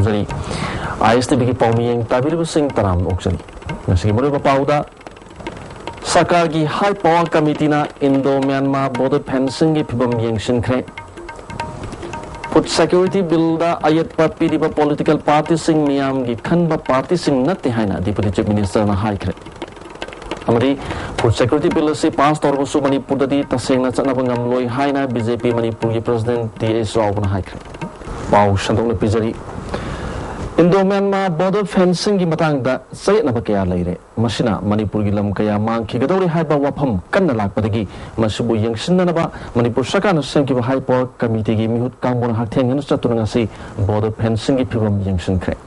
ꯊꯝꯖꯔꯤ ISTV ꯄꯥꯎꯃꯤꯌꯦꯡ ꯇꯥꯕꯤꯔꯤꯕꯁꯤꯡ ꯇꯔꯥꯝꯅ ꯑꯣꯛꯆꯔꯤ ꯉꯁꯤꯒꯤ ꯃꯔꯨꯑꯣꯏꯕ ꯄꯥꯎꯗ ꯁꯔꯀꯥꯔꯒꯤ ꯍꯥꯏ ꯄꯥꯋꯔ ꯀꯃꯤꯇꯤꯅ ꯏꯟꯗꯣ ꯃ꯭ꯌꯥꯟꯃꯥꯔ ꯕꯣꯔꯗꯔ ꯐꯦꯟꯁꯤꯡꯒꯤ ꯐꯤꯕꯝ ꯌꯦꯡꯁꯤꯟꯈ꯭ꯔꯦ ꯐꯨꯗ ꯁꯦꯀ꯭ꯌꯨꯔꯤꯇꯤ ꯕꯤꯜꯗ ꯑꯌꯦꯠꯄ ꯄꯤꯔꯤꯕ ꯄꯣꯂꯤꯇꯤꯀꯦꯜ ꯄꯥꯔꯇꯤꯁꯤꯡ ꯃꯤꯌꯥꯝꯒꯤ ꯈꯟꯕ ꯄꯥꯔꯇꯤꯁꯤꯡ ꯅꯠꯇꯦ ꯍꯥꯏꯅ ꯗꯤꯄꯨꯇꯤ ꯆꯤꯐ ꯃꯤꯅꯤꯁꯇꯔꯅ ꯍꯥꯏꯈ꯭ꯔꯦ ꯑꯃꯗꯤ ꯐꯨꯗ ꯁꯦꯀ꯭ꯌꯨꯔꯤꯇꯤ ꯕꯤꯜ ꯑꯁꯤ ꯄꯥꯁ ꯇꯧꯔꯕꯁꯨ ꯃꯅꯤꯄꯨꯔꯗꯗꯤ ꯇꯁꯦꯡꯅ ꯆꯠꯅꯕ ꯉꯝꯂꯣꯏ ꯍꯥꯏꯅ ꯕꯤꯖꯦꯄꯤ ꯃꯅꯤꯄꯨꯔꯒꯤ ꯄ꯭ꯔꯁꯤꯗꯦꯟꯠ ꯇꯤ.ꯑꯦꯁ. ꯔꯥꯎꯕꯅ ꯍꯥꯏꯈ꯭ꯔꯦ ꯄꯥꯎ ꯁꯟꯗꯣꯛꯅ ꯄꯤꯖꯔꯤ इंडो म्यांमार बॉर्डर फेंसिंग की मतंग चयनब क्या लेरे मसिना मणिपुर की लम कया मांगखिगदौरे हाइबा वाफम कन्ना लाकपदगी मसिबु यंगसिननब मणिपुर सरकारना सेमखिबा हाई पावर कमिटी की मिहुत कांगबोना हाथेंगन चतुना ngasi बॉर्डर फेंसिंग की फिबम यंगसिनख्रे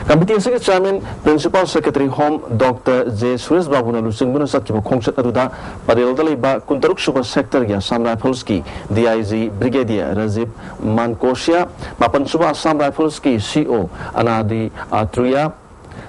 कमिटी के chairman principal secretary home doctor J Suresh Babu लुचिंगबुना चतखिबा खोंगसत अदुदा परेलदा लेबा 23 सुबा सेक्टर की असम राइफल्स की डीआईजी ब्रिगेडियर राजीव मानकोशिया 5 सुबा असम राइफल्स की सीओ अनादि आत्रुया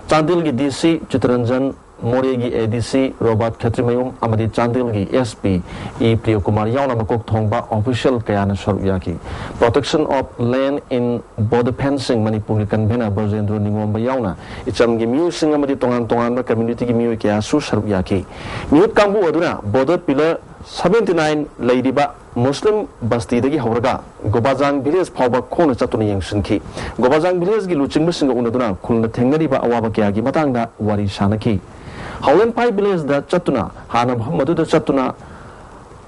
चांदिल की डीसी चित्ररंजन मोरे की एडीसी रोबर्ट खत्रीमयुम अमदी चांदिल की एसपी ई प्रिय कुमार यावना मकोक थोंगबा ऑफिशियल कयाना सरुक याकी protection of land in border fencing Manipur की कन्वेनर बरजेंद्र निंगोंबा यावना इचम की म्यूसिंग अमदी तोंगान तोंगान कम्युनिटी की म्यू कया सु सरुक याकी म्यूट कांगबु अदुना बॉर्डर पिलर 79 लेरिबा मुस्लिम बस्ती दगी हौरगा गोबाजांग विलेज फावबा खोन चतुना यंगसिनखी गोबाजांग विलेज की लुचिंगबसिंग उनदुना खुलना थेंगरिबा अवाबा कया की मतंगदा वारी सानखी हौलन पाई विलेज दा चतुना हाना मदुदा चतुना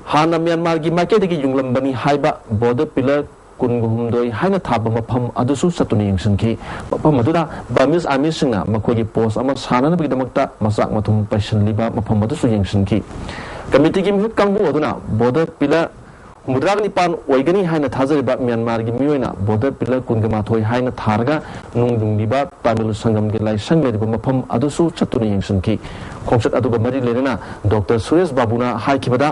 हाना म्यांमार की मार्केट की युंगलंबनी हाइबा बॉर्डर पिलर कुनगुमदोई हाइना थाबा मफम अदुसु चतुना यंगसिनखी मफम अदुदा बामिस आमिसिंगना मखोगी पोस्ट अमा साननबगिदमक्ता मसाक मथुम पैसनलिबा मफम अदुसु यंगसिनखी कमिटी की मिहुत कांगबु अदुना बॉर्डर पिलर मुद्राग निपान ओइगनी हाइना थाजरिबा म्यांमार की मियोइना बॉर्डर पिलर कुनगमाथोई हाइना थारगा नुंगदुंगलिबा तामिल संगम के लाइसंग लेदिबा मफम अदुसु चतुना यंगसिनखी खोंसत अदुगा मरि लेना डॉक्टर सुरेश बाबूना हाइखिबदा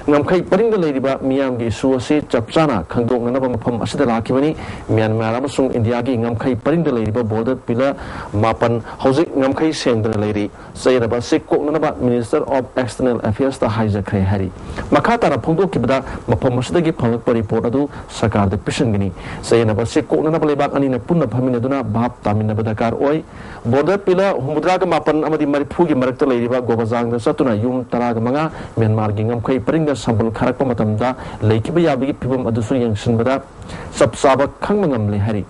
ngमखै परिंग लेरिबा मियाम की इशू असे चपचाना खंगदोंगनबा मफम असिदा लाखिबनी म्यांमार अमसुंग इंडिया की ngमखै परिंग लेरिबा बॉर्डर पिलर मापन हौजिक ngमखै सेंद्र लेरि सयरबा से कोकनबा मिनिस्टर ऑफ एक्सटर्नल अफेयर्स ता हाइजखै हारि मखा तारा फोंदोखिबदा मफम असिदगी फंगलप रिपोर्ट अदु सरकार द पिशनगनी सयनबा से कोकनबा लेबाक अनिना पुन्ना फमिनदुना भाप तामिनबा दरकार ओय बॉर्डर पिलर हुमुद्राग मापन अमदि मरिफु की मरक्ता गोबाजांग चतुना यूम तराग मंगा म्यांमार की ngमखै परिंग संबल खरकप मतमदा लेखिबा याबगी फिबम अदुसु यंगसिनबदा सबसाबा खंग मंगमले हरि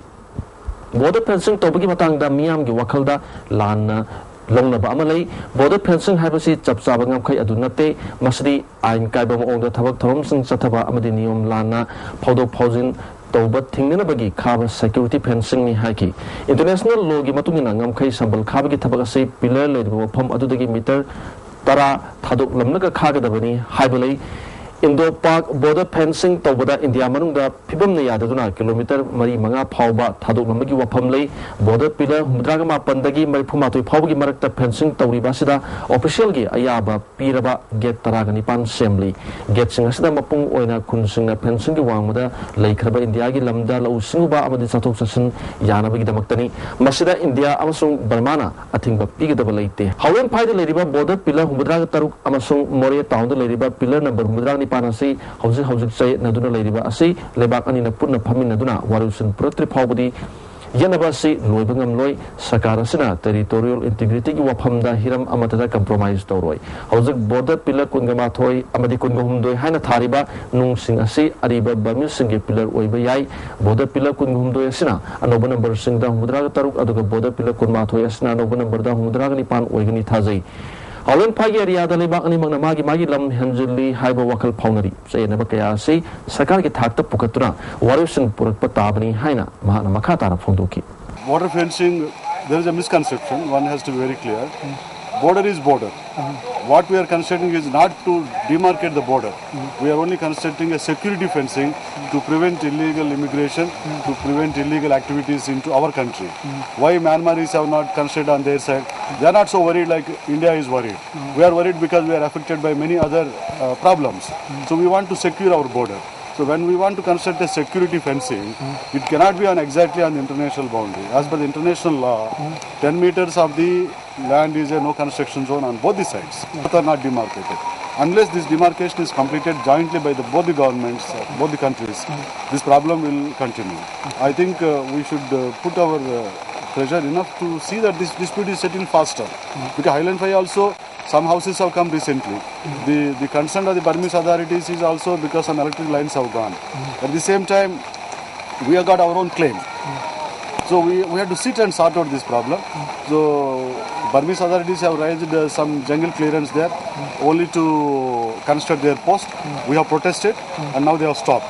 बॉर्डर फेंसिंग तोबगी मतंगदा मियाम की वखलदा लान लौनबा अमलै बॉर्डर फेंसिंग हाइबसी चपचाबा ngमखै अदु नते मसदी आइन कायबा मओंदा थबक थबमसिंग चथबा अमदि नियम लाना फौदोक फौजिन तौबत थिंगनबगी खाब सिक्योरिटी फेंसिंग नि हाकी इंटरनेशनल लॉ की मतुंगिना ngमखै संबल खाबगी थबक असे पिलर लेदबो फम अदुदगी मीटर तरा थादोक लमनगा खागदबनी हाइबलै इंडो पाक बॉर्डर फेंसिंग तौबदा इंडिया मनुंगा फिबम ने यादुना किलोमीटर मरी मंगा फावबा थादोक लमगी वफम लै बॉर्डर पिलर हुमद्रागा मापनदगी मरिफुमातोय फावबगी मरक्ता फेंसिंग तौरिबासिदा ऑफिशियल की अयाबा पीरबा गेट तरागा निपान सेमली गेट सिंग असिदा मपुंग ओइना खुनसिंगना फेंसिंग की वांगमदा लैखरबा इंडिया की लमदा लौ सिंगुबा अमदि चथोक चसिन यानबगी दमक्तनी मसिदा इंडिया अमसुंग बर्माना अथिंगबा पीगदबा लैते हौलन फाइदा लेरिबा बॉर्डर पिलर हुमद्रागा तरुक अमसुंग मोरे टाउन लेरिबा पिलर नंबर हुमद्रागा पानसी हौजिक हौजिक चय नदुना लेरिबा असि लेबाक अनिना पुन्ना फमिनदुना वारुसिन पुरत्रि फावबदी यनबासी लोइबंगम लोइ सरकार असिना टेरिटोरियल इंटीग्रिटी की वफमदा हिरम अमतदा कंप्रोमाइज तौरोय हौजिक बॉर्डर पिलर कुनगमाथोय अमदि कुनगहुमदोय हाइना थारिबा नुंगसिंग असि अरिबा बमिसिंग पिलर ओइबा याय बॉर्डर पिलर कुनगहुमदोय असिना अनोबा नंबर सिंगदा हुमद्रागा तरुक अदुगा बॉर्डर पिलर कुनमाथोय असिना अनोबा नंबरदा हुमद्रागा निपान ओइगनी थाजै हौलन फागी एरियादा लेबाक अनिमंगना मागी लम हेंजुली हाइबा वखल फाउनरी सयनबा कया से सरकार के थाकता पुकतुना वारुसिन पुरकपा ताबनी हाइना महाना मखा तारा फोंदोकी border fencing there is a misconception one has to be very clear border is border what we are constructing is not to demarcate the border we are only constructing a security fencing to prevent illegal immigration to prevent illegal activities into our country why Myanmaris have not constructed on their side they are not so worried like India is worried we are worried because we are affected by many other problems so we want to secure our border so when we want to construct a security fencing it cannot be on exactly on the international boundary as per the international law 10 meters of the land is a no construction zone on both the sides both are not demarcated unless this demarcation is completed jointly by both the governments, both the countries, this problem will continue. I think we should put our pressure enough to see that this dispute is settled faster. Because Highland 5 also, some houses have come recently. The concern of the Burmese authorities is also because some electric lines have gone. At the same time, we have got our own claim. So we have to sit and sort out this problem. So Burmese authorities have raised some jungle clearance there only to construct their post. We have protested and now they have stopped.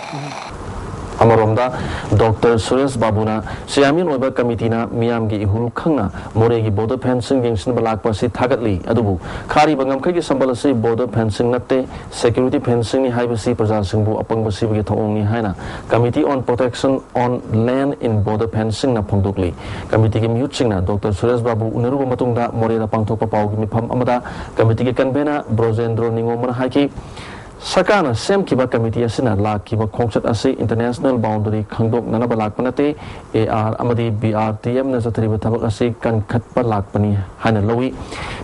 Amaromda Dr. Suresh Babuna Siamin Oba Committee-na Miyamgi Ihul Khangna Moregi border fencing gengsin balakpa si thagatli adubu khari bangam khagi sambalasi border fencing natte security fencing ni haibasi praja singbu apang basi bagi thong ni haina Committee on Protection on Land in Border Fencing na phongdokli committee ki miyutsing na Dr. Suresh Babu uneruba matungda moreda pangthokpa pawgi mifam amada committee ki convener Brojendro Ningomana haiki Sakana Sem Kiba Committee Asina Lak Kiba Concert Asi International Boundary Kangdok Nanabalak Panate AR Amadi BRTM Nazatri Tabak Asi Kan Katpa Lakpani Hana Lowi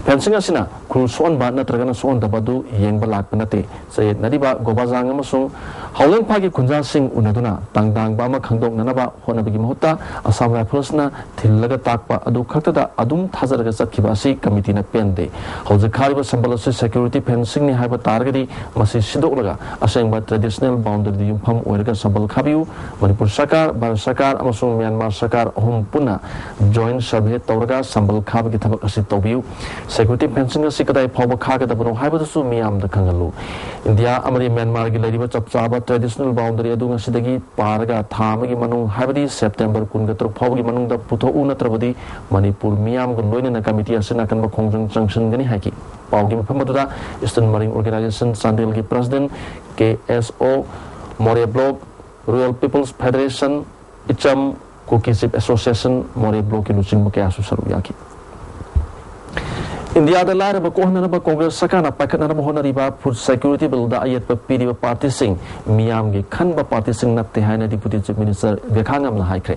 Fencing Asina Kul Swan Bat Natragana Swan Dabadu Yang Balak Panate Sayed Nadiba Gobazang Amasung Howling Pagi Kunja Sing Unaduna Tangdang Bama Kangdok Nanaba Honabigi Mahota Assam Rifles na Tilaga Takpa Adu Kaktada Adum Tazaraga Kibasi Committee na Pende Hozakariba Sambalasi Security Fencing ni Haiba Targadi Masi Sidoklaga asengba traditional boundary yumpham oiraga sambal khabiu Manipur Sarkar Bharat Sarkar amasung Myanmar Sarkar ahum puna joint survey tawraga sambal khabagi thabak asi tawbiu security fencing asi kadai phawba khaga dabano haibadasu miyam da khangalu India amari Myanmar gi lariba chapchaba traditional boundary adu ngasidagi paraga thamagi manung haibadi September 13 phawgi manung da putho unatrabadi Manipur miyam gu loina committee asina kanba khongjang junction gani haki Paugi Pamatuda, Eastern Marine Organization, Sandil ki President, KSO, Moria Block, Royal People's Federation, Icham, Cookieship Association, Moria Block, Lucing Makasu Saruyaki. India the line of a Kohana Congress Sakana Pakana Honariba Food Security Bill the Ayat Pidi Party Sing, Miyamgi Kanba Party Sing not the Hina Deputy Chief Minister Gekangam Haikre.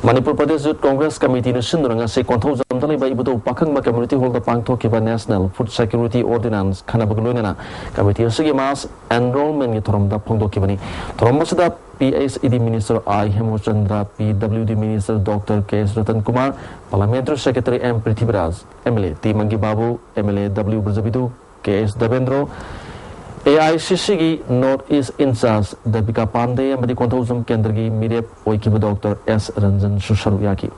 Manipur Pradesh Youth Congress Committee in Sindranga say controls Zamdali by Ibudo Pakanga Community Hold the Pangtokiba National Food Security Ordinance Kanabaglunana Committee Sigimas Enrollment from the Pongdokibani Trombasada PSED Minister I Hemochandra PWD Minister Dr. K.S. Ratan Kumar Parliamentary Secretary M. Prithviraj MLA T. Mangi Babu MLA W. Brajabidu K.S. Devendro AICC की North East Incharge Deepika Pandey amadi Konthozam Kendra की Mirep Oikiba Dr. S. Ranjan Susharuya की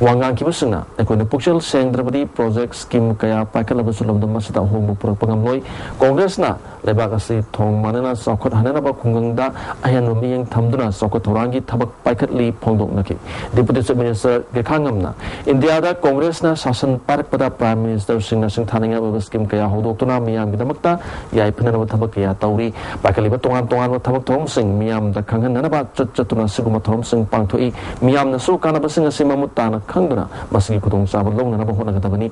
Wangang की बसना एकोने पुक्षल सेंद्रपति project scheme कया पाकल बसुलम दमसिता होमु पुरपंगमलोय कांग्रेस ना लेबागसी थोंग मानना सौखत हनना बा खुंगंगदा अयन मियंग थमदुना सौखत थोरांगी थबक पाइखतली फोंदोकनकी deputy chief minister गेखांगमना India दा कांग्रेस ना शासन पारकपदा प्राइम मिनिस्टर सिंह सिंह थानिंगा ब स्कीम कया होदोक्तुना मियाम गिदमक्ता याय फनना थबक कया तौरी पाकलिबा तोंगान तोंगान थबक थोम सिंह मियाम दा खंगनना बा चचतुना सिगुमा थोम सिंह पांगथोई मियाम न सु काना बसिंग सिममु ताना खंगदना मसगी खुदोंग चाबल लौना बा होनागदबनी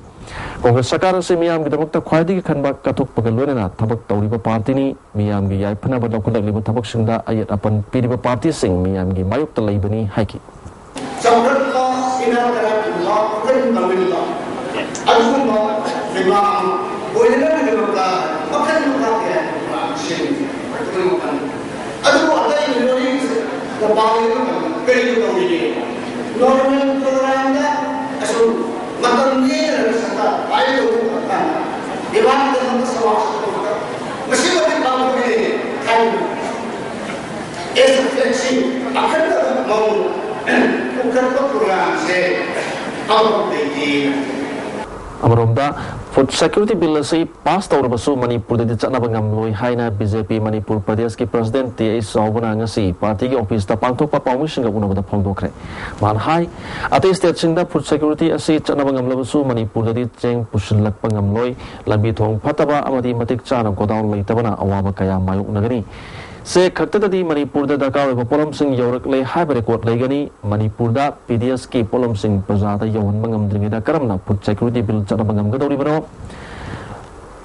कांग्रेस सरकार से मियाम गिदमक्ता ख्वाइदगी खनबा कथोक पगलोना थबक तौरीबा पार्टी नि मियाम गी याय फनबा लौखलगलिबा थबक सिंगदा अयत अपन पीरिबा पार्टी सिंग मियाम गी मायुक्त लैबनी हाइकी Chamber law, inner law, criminal law. Also law, the law, whatever the law, what kind of law the power very good. Normal program that as Madam Leader I do the one that was so machine kind is a flexi, a kind of mode. Amaromda Food Security Bill say passed over Basu Manipur the Chanabangam Lui Haina BJP Manipur Pradesh President T. Saubana Ngasi Party Office the Pantopa Pawishing of one of the Pongdokre. Man High at the state the Food Security as a Chanabangam Labasu Manipur the Cheng Pushilak Pangam Lui Labitong Pataba Amadi Matik Chan go down Latabana Awabakaya Mayuk Nagari. Se Kakatadi Manipur the Dakar of Polom Sing Yorak lay hybrid court legani, Manipur da PDS ki Polom Sing Pazada Yohan Mangam Drimida Karamna, put security bill Chanabangam Gadoribano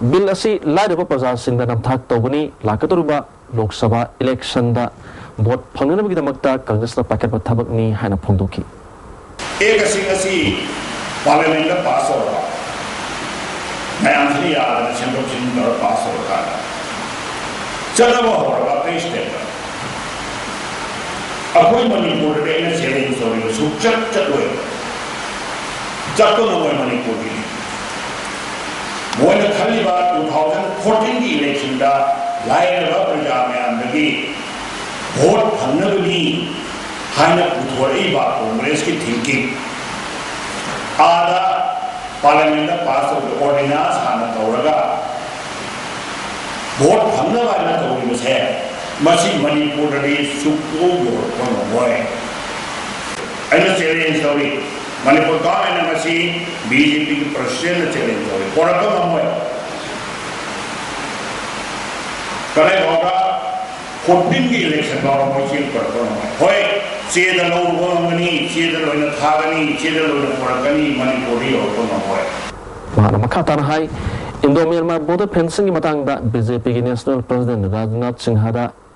Bill Asi Lada Pazar Sing the Namtak Toguni, Lakaturuba, Lok Sabha, election da Bot Panganabida Makta, Congress the packet of Tabakni, Hana Pondoki. Egasi Parliament pass over. Manflia, the Chamber of Pass over. चलना होगा कई step अकोई Manipur में इन challenge होने सुचक चलोए जब तो नवों मणिपुर की वो इन खाली बात 2014 की इलेक्शन दा लाइन रब प्रजा में अंदर वोट भरने वाली हाइना पुथोरी बात कांग्रेस की थिंकिंग आधा पार्लियामेंट में पास हो ऑर्डिनेंस हाना तौरगा वोट भरने वाला तौरी में से मसी मणिपुर में सुप्रो वोट कौन हुआ है ऐसा चैलेंज तौरी मणिपुर का है ना मसी बीजेपी की प्रेसिडेंट चैलेंज तौरी कोड़ा तो हम हुए कल होगा 14 की इलेक्शन का मसी पर कौन हुए चेदल लोगोंगनी चेदल लोग थागनी चेदल लोग पड़कनी मणिपुरी और कौन हुए महान मखातान हाई इंडो म्यांमार बॉर्डर फेंसिंग की मतंगदा बीजेपी की नेशनल प्रेसिडेंट राजनाथ सिंह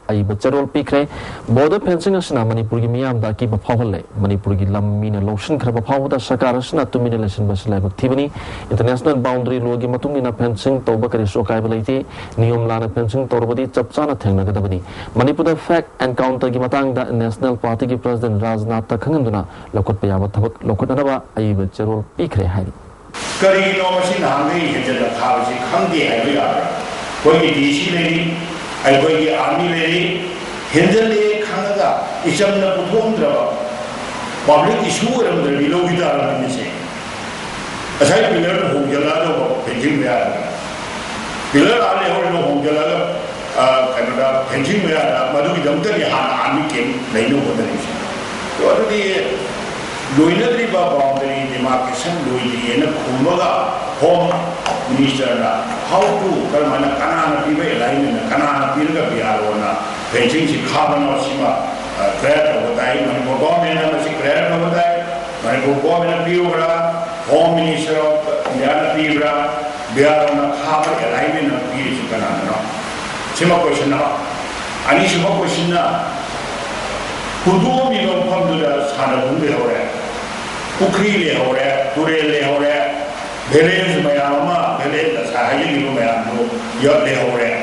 आई बच्चरोल पीखरे बॉर्डर फेंसिंग असना मणिपुर की मियाम दा की बफावले मणिपुर की लम्मी ने लोशन खर बफावदा सरकार असना तुमिने लेसन बसलाय बक्थिबनी इंटरनेशनल बाउंड्री लो की मतुंगिना फेंसिंग तौबा करी सोकाय बलैते नियम लाना फेंसिंग तौरबदी चपचाना थेंगनगदबनी मणिपुर फैक्ट एनकाउंटर की मतंगदा नेशनल पार्टी की प्रेसिडेंट राजनाथ तखंगंदुना लखोट पयाबा थबक लखोटनबा आई बच्चरोल पीखरे हाई करीनो मसी नांगे हेजल थाबसी खंगे हाइबे यार कोई डीसी लेनी कोई आर्मी लेनी हेजले खंगा इचमना पुथोंद्रबा पब्लिक इशू रमदर बिलोगिदा रमने से असाई पिलर होगला दो पेंजिंग में आ पिलर आले हो लो होगला कनाडा पेंजिंग में आ मधुगी दमतर यहां आर्मी के लेनो होदरी तो अदि लोइनद्रीबा बाउंड्री डिमार्केशन लोइली न खुमगा होम मिनिस्टर ना हाउ टू करमाना कनाना पीबे लाइन न कनाना पीरगा बियारोना फेंसिंग से खाबना सिमा क्लियर होताई मन को गवर्नमेंट ने से क्लियर होताई मन को गवर्नमेंट पीओरा होम मिनिस्टर ऑफ बियार पीबरा बियारोना खाबर लाइन न पीर से कनाना सिमा क्वेश्चन ना अनि सिमा क्वेश्चन ना कुदो मिलो फमदुदा साना बुंदे हो रहा है पुखरी ले हो रहा है तुरे ले हो रहा है विलेज मयामा विलेज साहिल लियो मयामो यद ले हो रहा है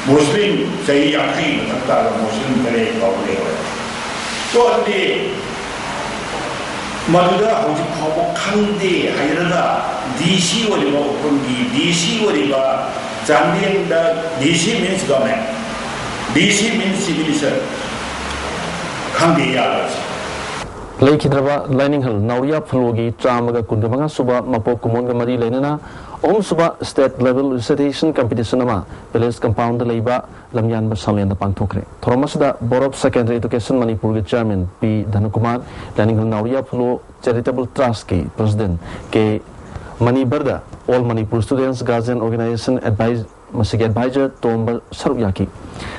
मुस्लिम सही आखिरी मतलब का मुस्लिम करे बावले हो रहा है तो अभी मधुदा होजी खाबो खंदे हायरदा डीसी वरिबा उपुंगी डीसी वरिबा चांदियंदा DC means government DC means civilian लेखिद्रबा लाइनिंग हल नाउरिया फलोगी चामगा कुंडमंगा सुबा मपो कुमोंगा मरी लेनना ओम सुबा स्टेट लेवल रिसाइटेशन कंपटीशन अमा विलेज कंपाउंड लेबा लमयान बसालेन पांगथोखरे थोरमसदा board of secondary education Manipur के चेयरमैन पी धनकुमार लाइनिंग हल नाउरिया फलो चैरिटेबल ट्रस्ट के प्रेसिडेंट के मणिबरदा all Manipur students guardian organisation adviser तोंबर सरुयाकी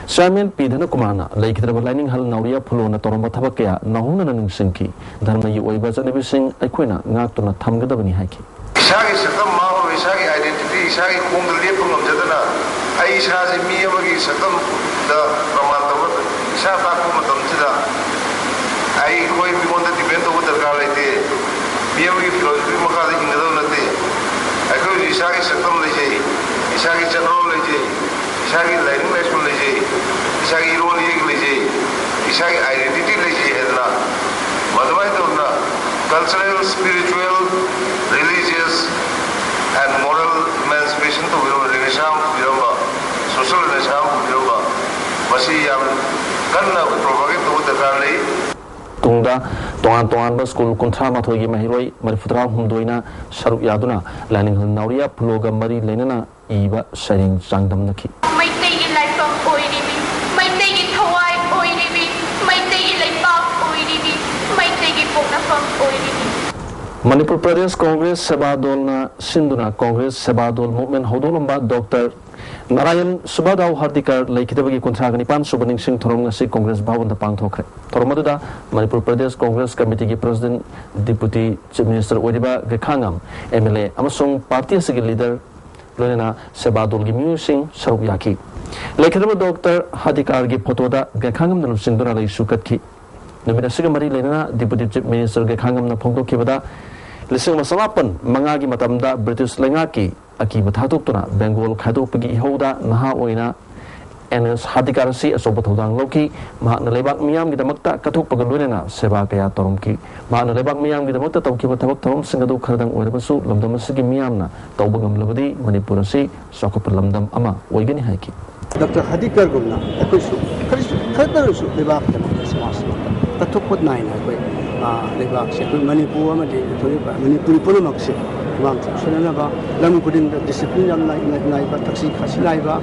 चेयरमैन पी धनकुमार लेखिद्रबा लाइनिंग हल नाउरिया फलोना तोरंबा थबक कया नहुना निंगसिंकी धर्मगी ओइबा जनबिसिंग अखोइना गातुना थमगदबनी हाइकी इसागी सकम माहो इसागी आइडेंटिटी इसागी कोंग लेप ngam ai isa se mi amagi sakam da praman tawat isa ta ko matam sida ai koi mi monda depend to darkar laite mi amagi philosophy maka da hingada nate ai ko isa ki sakam le jai isa ki channel le jai isa ki language le jai isa ki role le jai isa ki identity le jai hedna madwai to na cultural spiritual religious and moral emancipation to be relation social relation masi yam kanna propagate to darkar lei tungda toan ba school kuntra mathoi gi mahiroi marifudra humdoina saruk yaduna laning nauriya ploga mari lenana iba sharing jangdam nakhi mai tei gi life of oiribi mai tei gi thawai oiribi mai tei gi laipak oiribi mai tei gi pokna fam oiribi Manipur Pradesh Congress Seva Dal सिंधुना Congress Seva Dal movement हौदोलंबा doctor Narayan Subbarao Hardikar लेखिदबगी कुंथ्राग निपान सुबनिंग सिंह थोरमसी Congress Bhavan पांगथोखरे थोरमदुदा मणिपुर प्रदेश कांग्रेस कमिटी की प्रेसिडेंट डिप्यूटी चीफ मिनिस्टर ओरिबा गेखांगम एमएलए अमसोंग पार्टी से लीडर लोनेना सेवा दल की म्यूसिंग सरुक याकी लेखिदब डॉक्टर हार्दिकर की फोटोदा गेखांगम नलुसिंदुना लेसुकतखी नमिना सिग मरी लेना डिप्यूटी चीफ मिनिस्टर गेखांगम न फोंदोखिबदा लिसिंग मसमापन मंगागी मतमदा ब्रिटिश लेंगा की अकीब थादोक्तुना बेंगोल खादोकपगी इहौदा नहा ओइना NS Hadikarasi asoba thodang loki mahakna lebak miyam gidamakta kathokpaga loinana seba kaya toromki mahakna lebak miyam gidamakta tawkiba thabak thorom singadu kharadang oirabasu lamdam asigi miyamna tawba ngamlabadi Manipur asi sakopar lamdam ama oigani haiki Dr. Hadikar gumna akoisu khadarusu lebak tamang samas kathokpat nai na koi lebak se koi Manipur amadi thoriba Manipur purumakse mang sunana ba lam kudin discipline yam nai ba taksi khasi lai ba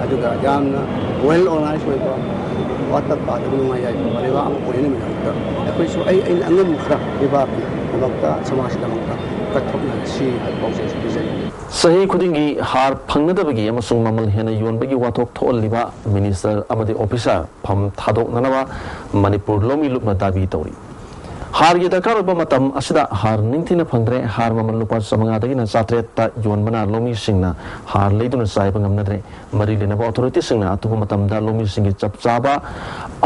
aduga yamna well organized way ba watak ba du ngai ai ba leba am ko ni minakta akoisu ai angam khra lebak lebakta samas tamangta kathokna si process bizai Sahi khudingi har phangnadabagi amasung mamal hena yonbagi wathok tholliba minister amadi officer pham thadok nanaba Manipur lomi lupna dabi tori har gi dakar ba matam asida har ningthina phangdre har mamal lupa samanga dagi na satret ta yonbana lomi singna har leiduna sai bangam nadre mari lenaba authority singna atuba matam da lomi singi chapchaba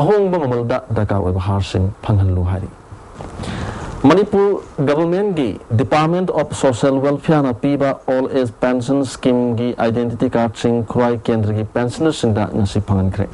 ahong ba mamal da dakar wa har sing phanghallu hari Manipur government gi Department of Social Welfare na piba all age pension scheme gi identity card sing Khurai Kendra gi pensioners sinda ngasi phangan kre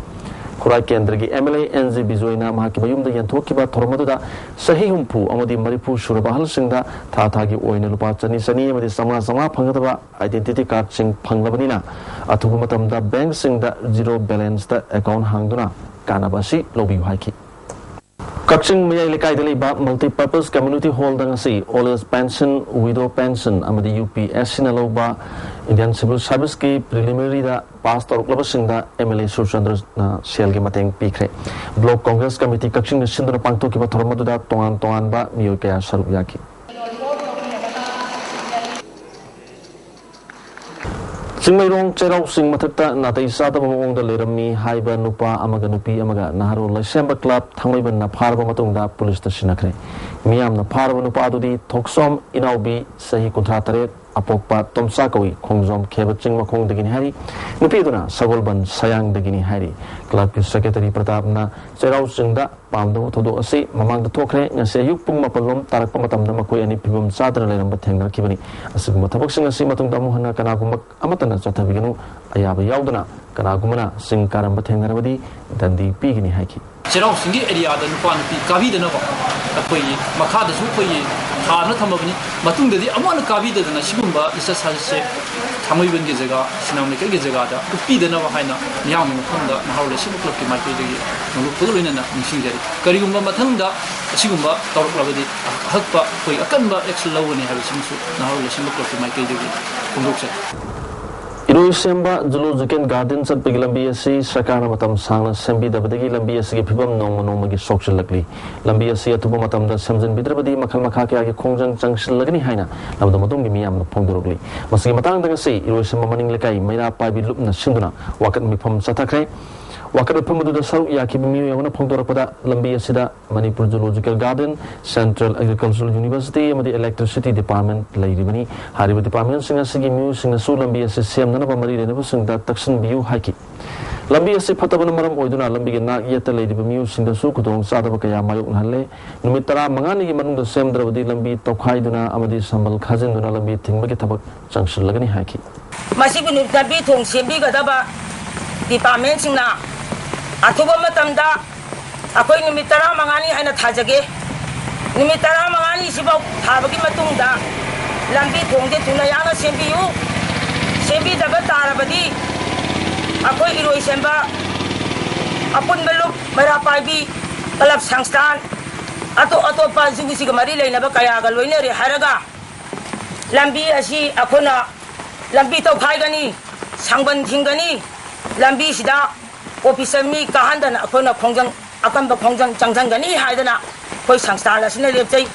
Khurai Kendra gi MLA NZ Bijoina mahaki bayum da yanthok ba thormadu da sahi humpu amadi Manipur surabahal singda tha gi oina lupa chani sani amadi sama phangada ba identity card sing phanglabani na athubu matam da bank singda zero balance da account hangduna kanabasi lobi haiki Kakching Mayai Lekai Deliba Multi-Purpose Community Hall Dangasi All Age Pension Widow Pension Amadi UPS Sinaloba Indian Civil Service ki preliminary da pass torklaba singda MLA Surchandra na sel gi mateng pikre Block Congress Committee Kakching Sindra Pangto ki ba thormadu da tongan ba miyo kaya sarup yaki Singmairong Cherau Sing Mathakta Natai Sada Mamong da Lerami Haiba Nupa Amaga Nupi Amaga Naharo Lasemba Club Thangmaiban na Pharba Matungda Police ta Sinakre Miyam na Pharba Nupa Adudi Thoksom Inaubi Sahi Kuntra Taret Apokpa Tomsa Kawi Khongjom Kheba Chingma Khong Dagini Hari Nupi Duna Sagolban Sayang Dagini Hari Club ki Secretary Pratap na Cherau Sing da Pamdo Thodo Asi Mamang da Thokre Ngase Yuk Pung Mapalom Tarak Pamatam na Makoi Ani Pibum Sadra Leramba Thengna Kibani Asiguma Thabak Sing Asi Matungda Muhana Kanagumak Amatana Chathabiganu Ayaba Yaudana Kanagumana Sing Karamba Thengarabadi Dandi Pigini Haiki Cherau Singi area da nupa nupi kabi da naba akwai makha da su akwai thana thamabani matungda di amana kabi da na sigumba isa sajse thamai ben ge jaga sinam ke ge jaga da upi da naba haina yam khonda na hawle sibu club ki market gi nulu pululina na nising jari karigumba mathangda sigumba tawruk labadi hakpa koi akanba excel lawani habi simsu na hawle sibu club ki market gi kongokse Iroi Semba Zoological Garden Sat Pigilambi Asi Sakara Matam Sangna Sembi Dabadagi Lambi Asi Pibam Noma Gi Social Lakli Lambi Asi Atuba Matam da Semjan Bidrabadi Makal Makha Kya Gi Khongjang Junction Lagani Haina Lamda Matum Gi Miyam Phongdorogli Masigi Matang Dang Asi Iroi Semba Maning Lekai Maira Paibi Lupna Sinduna Wakat Mipam Satakre Wakat Pamadu da Saru Yaki Bimi Yawna Phongdorakpada Lambi Asida Manipur Zoological Garden Central Agricultural University Amadi Electricity Department Lairibani Hariba Department Singa Sigi Mu Singa Su Lambi Asi Sem Nana Pamari Renaba Singda Taksan Biu Haiki Lambi Asi Patabana Maram Oiduna Lambi Gi Nak Yeta Lairiba Mu Singa Su Kudong Sadaba Kaya Mayok Nahalle Numit Tara Mangani Gi Manung da Sem Dravadi Lambi Tokhaiduna Amadi Sambal Khazinduna Lambi Thingba Gi Thabak Junction Lagani Haiki Masibu Nutabi Thong Sembi Gadaba Department Singna Atuba Matamda Akoi Numitara Mangani Haina Tajage Numitara Mangani Sibau Tabaki Matunda Lambi Tongde Tunayana Sembiu Sembi Daga Tarabadi Akoi Iroi Semba Apun Beluk Marapaibi Kalab Sangstan Ato Pa Zugusi Gamari Lainaba Kayaga Loineri Haraga Lambi Asi Akona Lambi Tau Kaigani Sangban Tingani Lambi Sida Officer mi kahandana akona khongjang akamba khongjang changjangani haidana koi sangsthana sine lepchai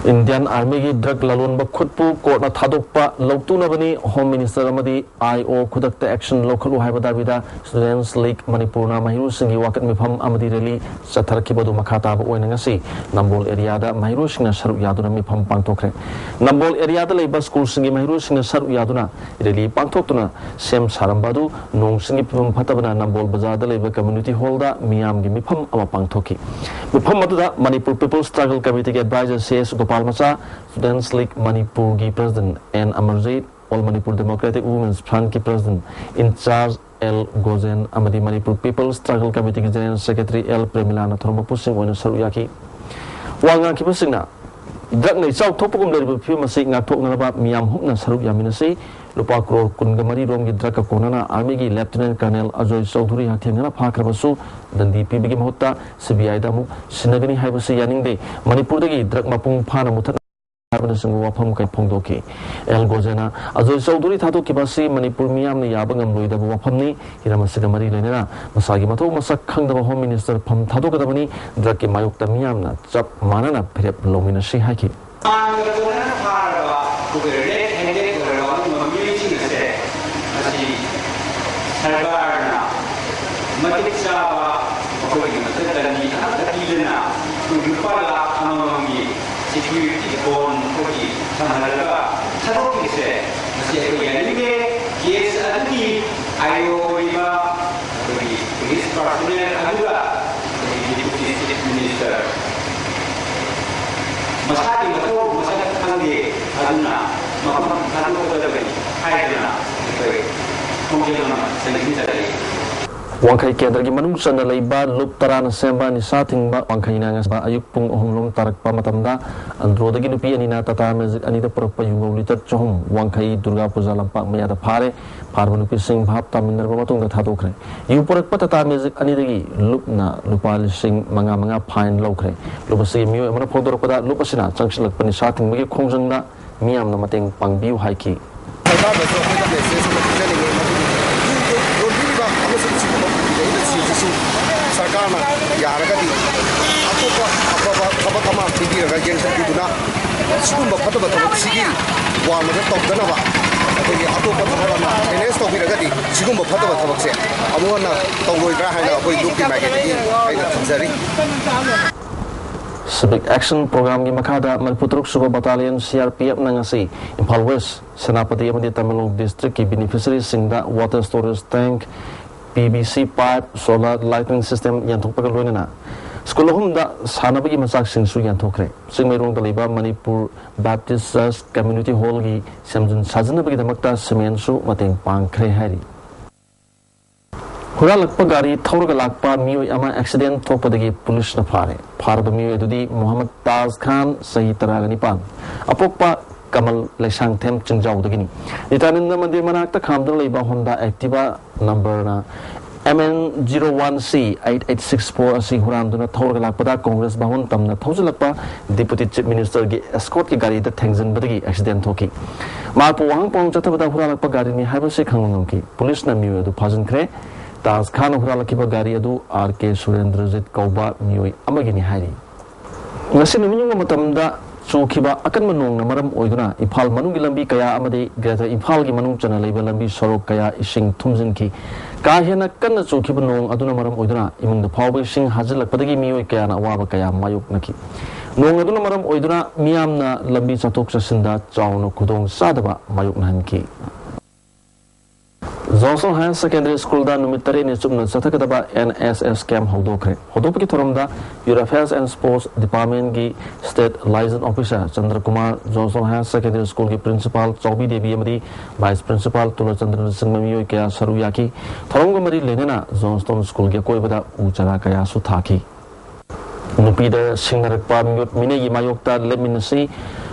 Indian Army gi drug lalon ba khutpu court na thadokpa lautuna bani Home Minister amadi IO khudakta action local haiba dabida Students League Manipur na Mahiru singi wakat mifam amadi rally sathar kibadu makhata ba oina ngasi Nambol area da Mahiru singna saru yaduna mifam pangthokre Nambol area da leiba school singi Mahiru singna saru yaduna rally pangthoktuna sem sarambadu nong singi pim phatabana Nambol bazar da leiba community hall da miyam gi mifam ama pangthoki mifam adu da Manipur People Struggle Committee ge advisor says Palmasa Students League Manipur gi President N Amarjit All Manipur Democratic Women's Front की President in charge L Gozen amadi Manipur People's Struggle Committee की General Secretary L Premilana थोरम पुसिंग ओइन सरुया की वांगा की पुसिंगना ड्रग ने चाउ थोपगुम लेरिबो फिल्म से ngathoknaba miyam hupna saruk yaminasi lupa crore kungamari rom gi drug कोनना आर्मी की लेफ्टिनेंट कर्नल अजय चौधरी हाथेंगना फाख्रबसु दंदी पीबगी महत्ता सीबीआई दामु सिनगनी हाइबसे यानिंगदे मणिपुर दगी ड्रग मपुंग फाना मुथत वाफम कई फोंदोके एल गोजेना अजय चौधरी थादो की बसी मणिपुर मियाम ने याबंगम लोइदब वाफमनी हिरामसग मरी लेनेना मसागी मथौ मसक खंगदब होम मिनिस्टर फम थादो कदबनी ड्रग के मायुक्त मियामना चप मानना फिरेप लोमिनसी hockey security kon koki sanalaga thadok ise masi ko yanime case adi ayo iba koki police personnel aduga deputy chief minister masadi mato masad khange aduna makam thadok kodabani haidana koi kongjena sengisari Wangkai Kendra ki manung sana leiba lup tarana semba ni sating ba wangkai nangas ba ayuk pung ohumlom tarak pa matamda andro dagi nupi anina tata magic anita propa yungau litar chohum wangkai Durga Puja lampak mayada phare phar nupi sing bhap taminar ba matung da thadokre yu porak pa tata magic ani dagi lup na lupal sing manga fine lokre lupasi miyo amana phodor pada lupasina changsilak pani sating magi khongjang na miyam na mateng pangbiu haiki सरकार यारगदी अतोप अफब थबक अमा पिबिरगा Jensen पिदुना सिगुम फतब थबक सिगी वामद तौदनबा अतोगी अतोप थबक अमा NS तौबिरगदी सिगुम फतब थबकसे अमुना तौलोइद्रा हाइना अखोइ लुकि माइगेदी आइना थंजरी Civic Action Program की मखादा मनपुत्रक सुबह battalion CRPF नंगसी Imphal waste सेनापति अमदी Tamil Nadu district की beneficiary सिंगदा water storage tank PVC pipe solar lighting system yanthokpaga loinana school homda sanabagi machak singsu yanthokre singmerong daliba Manipur Baptist Church Community Hall gi samjun sajanabagi damakta cement su mateng pangkhre hari hura lakpa gari thawraga lakpa miyoi ama accident thokpadagi police na phare miyoi adudi Muhammad Taz Khan sahi taragani apokpa Kamal Lesang Them Chengjau dagini Itaninda mandir manakta khamdang leiba Honda Activa number na MN01C8864 asi huramduna thawraga lakpada Congress bahon tamna thawjalakpa Deputy Chief Minister gi escort ki gari da thengjan badagi accident thoki mapu wang pong chathabada huralakpa gari ni haibase khangamki police na miyo du phajan khre Taz Khan huralakiba gari adu RK Surendrajit Kauba miyoi amagini hari ngasi numinyo matamda Sukiba akan menung namaram oiduna Imphal manung gi lambi kaya amade Greater Imphal gi manung chana leiba lambi sorok kaya ising thumjin ki ka hena kanna sukiba nong aduna maram oiduna imung da phawbe sing hajilak padagi mioi kaya na awaba kaya mayuk naki nong aduna maram oiduna miyamna lambi chatok chasinda chawna khudong sadaba mayuk nanki Johnson Higher Secondary School da numitare ni chumna chathakadaba NSS camp hodokre hodopki thoramda Youth Affairs and Sports Department gi State Liaison Officer Chandra Kumar Johnson Higher Secondary School ki Principal Chaubi Devi amadi Vice Principal Tula Chandra Singh mamioi kaya saruyaki thoramga mari lenena Johnston School gi koibada ujaga kaya su thaki nupida singnarakpa miyot minegi mayokta leminasi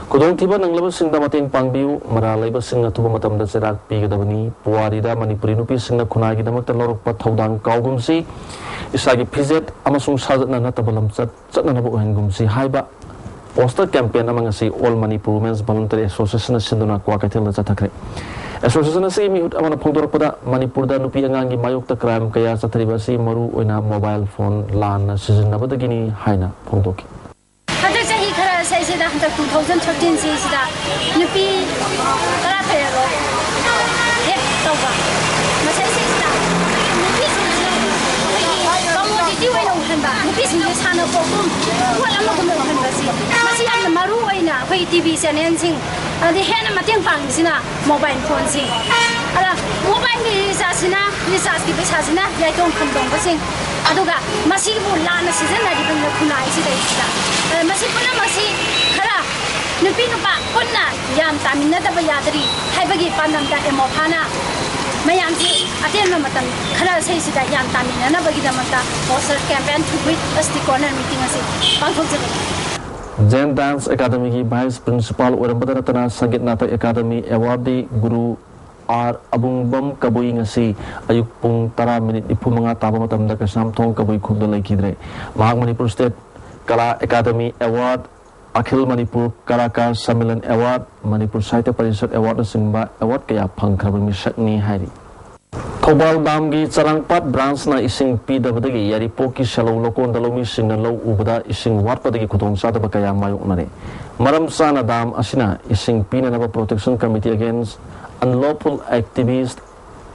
Kudong tiba nang labas sing damating pangbiu maralay ba sing natuba matamda serak pigadabani puwari da Manipuri nupi sing na kunagi damak talorok pa thawdang kaugumsi isagi pizet amasung sajat na natabalam chat na nabuhan gumsi haiba poster campaign amang si All Manipur Women's Voluntary Association sinduna kwa katil na chathakre Association si mihut amana phongdorok pada Manipur da nupi angangi mayokta crime kaya chathariba si maru oina mobile phone lan na sizinabadagini haina phongdoki Saysida hanta 2013 saysida nupi tara thayaro ek tawba masai saysida nupi saysida commodity way no handa nupi saysida sana fokum wala ma gum handa si masi am maru oina khoi TV channel sing adi hena mateng pang sina mobile phone sing ala mobile ni recharge ki paisa sina yai tong khamdong ba sing aduga masi bu lana season na dibang na kunai si dai sida masi puna masi khara nupi nupa punna yam tamina da bayadri haibagi pandam da emofana mayam si aten matam khara sei sida yam tamina na bagi da mata poster campaign to with us the corner meeting asi pangthok jabe Zen Dance Academy की Vice Principal Urambadaratana Sangit Nata Academy Awardee Guru R Abungbam Kabui ngasi ayuk pung 10 minit 25 taba matamda kasam thong kabui khumda laikidre Mahang Manipur State Kala Academy Award Akhil Manipur Kalakar Sammilan Award Manipur Sahitya Parishad Award singba award kaya phangkhraba misakni hairi Thobal Damgi Charangpat branch na ising PWDagi Yaripoki Shallow Lokon Dalomi Singna Ubada ising watpadagi khudong sadaba kaya mayoknare Maram sana dam asina ising Pinanaba Protection Committee against unlawful activists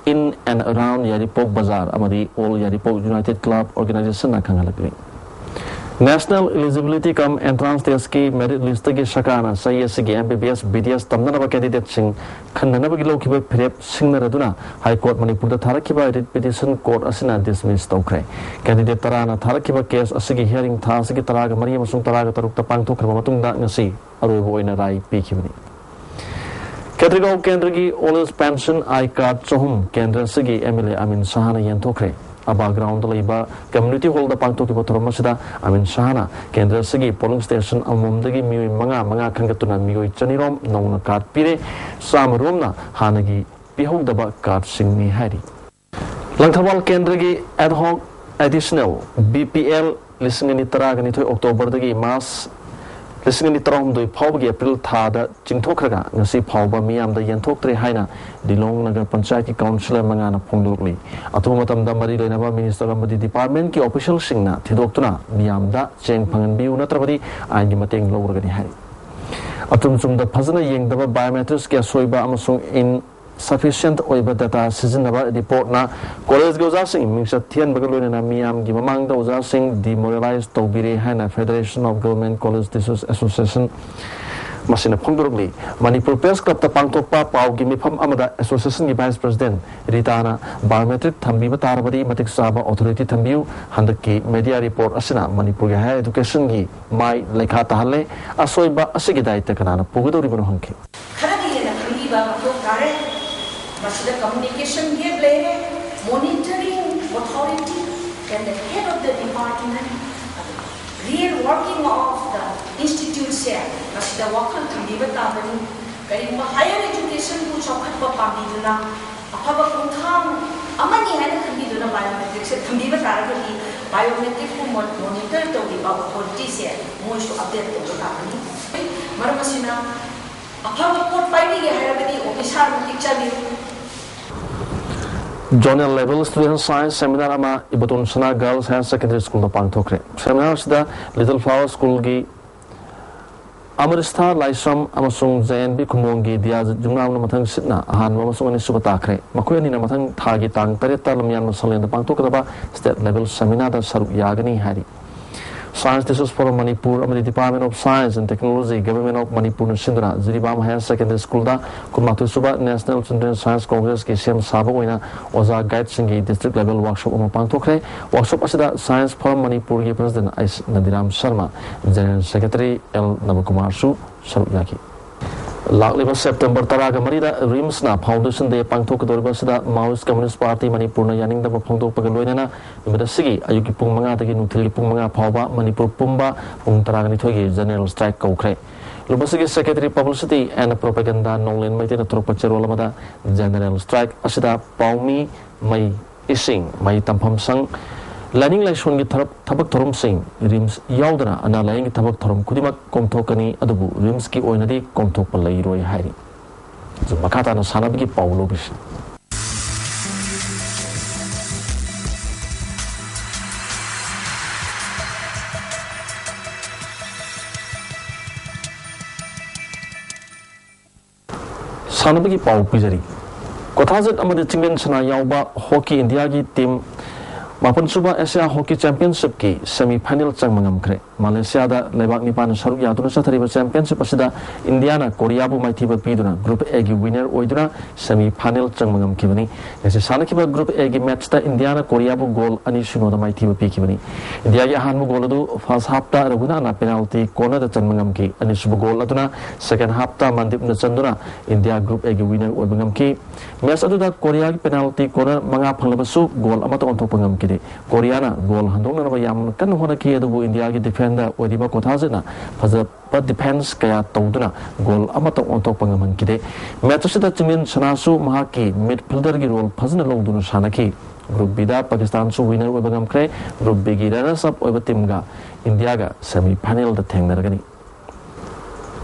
in and around Yaripok Bazaar amadi All Yaripok United Club Organization na khangalagri National Eligibility Cum Entrance Test ki merit list ki shakana sayasi ki MBBS BDS tamnanaba candidate sing khandanaba ki lokhiba phirep singnaraduna High Court Manipur da tharakhiba writ petition court asina dismiss tawkhre candidate tarana tharakhiba case asigi hearing tha asigi taraga mari amasung taraga tarukta pangthokhraba matungda ngasi aroiba oina rai pikhibani Ketrigao Kendra ki Oldest Pension I Card Chohum Kendra sigi MLA Amin Sahana yanthokre aba ground laiba community hall da pangthoki bothrom masida Amin Sahana Kendra sigi polling station amomdagi mioi manga khangatuna mioi chanirom nongna card pire samromna hanagi pihogdaba card singni hari Langthawal Kendra ki ad hoc additional BPL lisingani taragani thoi October dagi mas Listening to the Pau April Tada, Chintokraga, Nasi Pauba Miam, the Yantokre Haina, the Long Nagar Panchayati Councillor Mangana Pongdurli, Atomatam Damari, Nava Minister of the Department, ki official Singna, Tidokuna, Miam da, Cheng Panganbiu Natrabadi, and Yimateng Lower Hari. Atumsum the Pazana Yang the biometrics Gasoiba Amasung in sufficient oiba data seasonaba report na college goza sing mingsa thian bagaloi na miam gi mamang da oza sing demoralized tobire hana Federation of Government College Teachers Association masina phongdorli Manipur Press Club ta pangtokpa pau gi mifam amada association gi vice president Ritana biometric thambi ba tarabadi matik saba authority thambiu handaki media report asina Manipur gi higher education gi mai lekha tahalle asoiba asigi daita kana pugudori bano hanke kharagi na khali ba matok kare Masida communication gap layer, monitoring authority and the head of the department, real working of the institutes here. Masida wakal thambiba tabani, kaya higher education ku chokhat pa pambiduna, apaba kuntham amani hana thambiduna biometrics thambiba taragati biometric ku monitor to the authorities here, moishu update to tabani. Maramasina apaba court paidi ge hayabadi officer picture ni Zonal level student science seminar ama Ibatun Sana Girls Higher Secondary School na pangthokre seminar sida Little Flower School gi Amaristha Laisam amasung JNB Kumongi dia jungnam na mathang sitna ahan amasung ani subatakre makoi ani na mathang thagi tang tareta lamyan masalan na pangthokra state level seminar da saruk yagani hari Science Teachers Forum Manipur amadi Department of Science and Technology Government of Manipur na sindra Ziribam Higher Secondary School da kumatu suba National Children's Science Congress ki sem saba oina oza guide singi district level workshop ama pangthokre workshop asida Science Forum Manipur ki president Ais Nadiram Sharma General Secretary L Navakumar su saruk yaki Lakliba September taraga marida RIMS na Foundation Day pangthok doriba sida Maoist Communist Party Manipur na yaning daba phongdok pagaloina na imada sigi ayuki pung manga dagi nuthil pung manga phawba Manipur pumba pung taraga ni thogi general strike kaukre Lubasigi Secretary Publicity and Propaganda Nonglen Maite na tropa cherolamada general strike asida paumi mai ising mai tampham sang Learning Lashon gi thabak thorom sing RIMS yaudana ana laying gi thabak thorom kudimak komthokani adubu RIMS ki oinadi komthok palai roi hairi zo makata na sanab gi paulo bis sanab gi pau pijari kothajat amade chingen sana yauba hockey India gi team Mapan suba Asia Hockey Championship ki semi-final chang mangamkhre Malaysia da lebak nipan saruk yaduna sathariba championship asida Indiana Korea bu maithiba piduna group A gi winner oiduna semi-final chang mangamkhibani ese sanakiba group A gi match da Indiana Korea bu goal ani shuno da maithiba pikibani India gi hanmu goal du first half da raguna na penalty corner da chang mangamki ani suba goal aduna second half da mandip na chanduna India group A gi winner oibangamki match adu da Korea gi penalty corner manga phanglabasu goal amata onthok pangamki Korea na goal handong na yam kan hona ki adu India gi defender odiba kothazena faza but defense kaya tawduna goal amata ontok pangaman kide match sida chimin sanasu mahaki midfielder gi role phazna longduna sanaki group B da Pakistan su winner webagam kre group B gi runners up oiba team ga India ga semi final da thengnaragani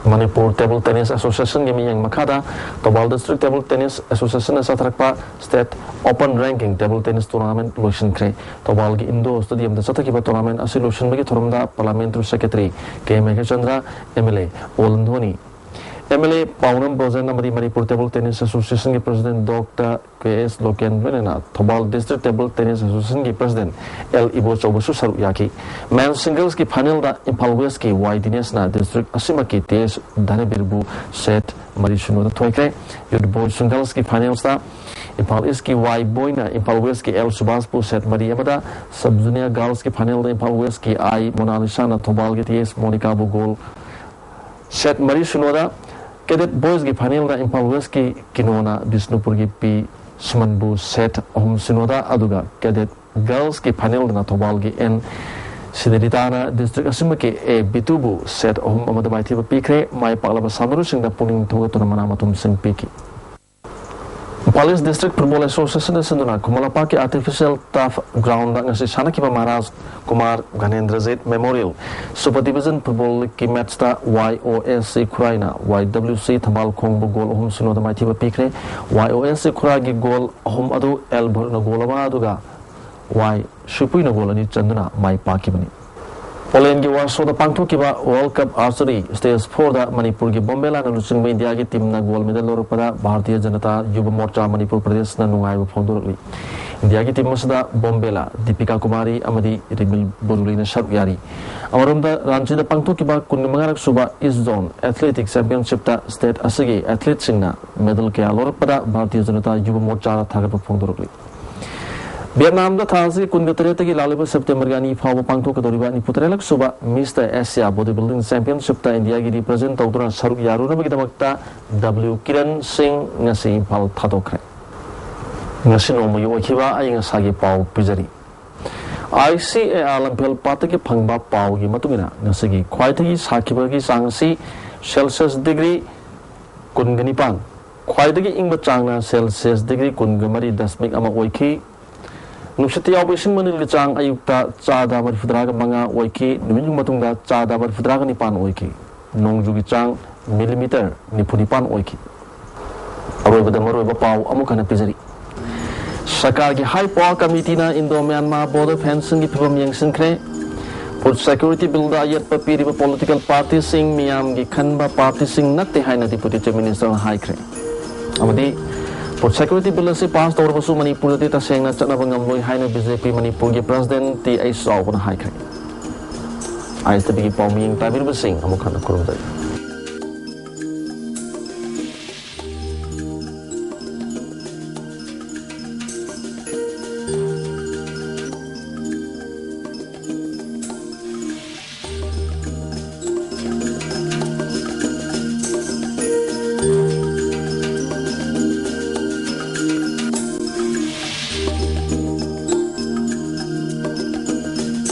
Manipur Table Tennis Association gi miyang makada Tobal District Table Tennis Association satrakpa State Open Ranking Table Tennis Tournament lotion kre Tobal gi Indo Stadium da satakiba tournament asi lotion bagi thorumda Parliamentary Secretary K Megha Chandra MLA Olndhoni MLA Paunam Bozen Namadi Manipur Table Tennis Association ki President Dr. K.S. Loken Venena Tobal District Table Tennis Association ki President L. Ibo Chaubasu Saru Yaki Men's Singles ki final da Impal West ki Y Dinesh na District Asima ki Tes Dhanebirbu Set Marishunu da Thoikre Youth Boys Singles ki finals da Impal East ki Y Boy na Impal West ki L. Subaspu Set Mari Amada Sub Junior Girls ki final da Impal West ki I. Mona Lisa na Tobal ki Tes Monica Bu Goal Set Marishunu da Cadet Boys ki final da Impal West ki Kinona Bisnupur ki P. Sumanbu Set Om Sinoda Aduga Cadet Girls ki final da Tobal ki N. Sideritana District Asima ki A. Bitubu Set Om Amadabai Thiba Pikre Mai Paklaba Samaru Singda Puning Tuga Tunamana Matum Sing Piki Police District Football Association Sinduna Kumalapa ki Artificial Turf Ground da ngasi Sanakiba Maharaj Kumar Ghanendra Zait Memorial Super Division Football League ki match da YOSC Khuraina YWC Thambal Khongbu goal Om Sinoda Mai Thiba Pikre YOSC Khura gi goal Om Adu L Bhorna goal aba aduga Y Shupui na goal ani Chanduna Mai Pakibani Poland ki Warsaw da pangthokiba World Cup Archery Stage 4 da Manipur ki Bombela na lusingba India ki team na gold medal lorpada Bharatiya Janata Yuva Morcha Manipur Pradesh na nungaiba phongdorli India ki team masada Bombela Deepika Kumari amadi Rimil Boruli na saruk yari amaromda Ranchi da pangthokiba kunnimangarak suba East Zone Athletics Championship da state asigi athlete singna medal kaya lorpada Bharatiya Janata Yuva Morcha thagaba phongdorli Vietnam da thasi kungatreta ki laliba September gani fawa pangtho ka doriba ni putrelak suba Mr. Asia Bodybuilding Championship ta India gi represent tawduna saruk yaru na bagi damakta W Kiran Singh ngasi phal thadokre ngasi no mu yokiba ai ngasagi pau pijari ICA Lampel pataki phangba pau gi matungina ngasi khwaithagi sakiba gi sangsi Celsius degree kunganipan khwaithagi ingba changna Celsius degree kungamari dasmik ama oiki Nuksati yaw ising manil chang ayukta chada bar fudraga manga oiki numinjung matungda chada bar fudraga nipan oiki nongjugi chang millimeter nipunipan oiki aroi badamaro ba pau amukana pizari Sakar ki high power committee na Indo Myanmar border fencing ki phibam yengsin kre for security bill da yet papiri ba political party sing miam gi khanba party sing natte haina deputy chief minister high kre amadi For security bill si pass tawar basu Manipur ti ta seng na chana bangam loi haina BJP Manipur ki president ti ai saw ko na hai kre ai sta bigi pawming tabir basing amukhan kurum dai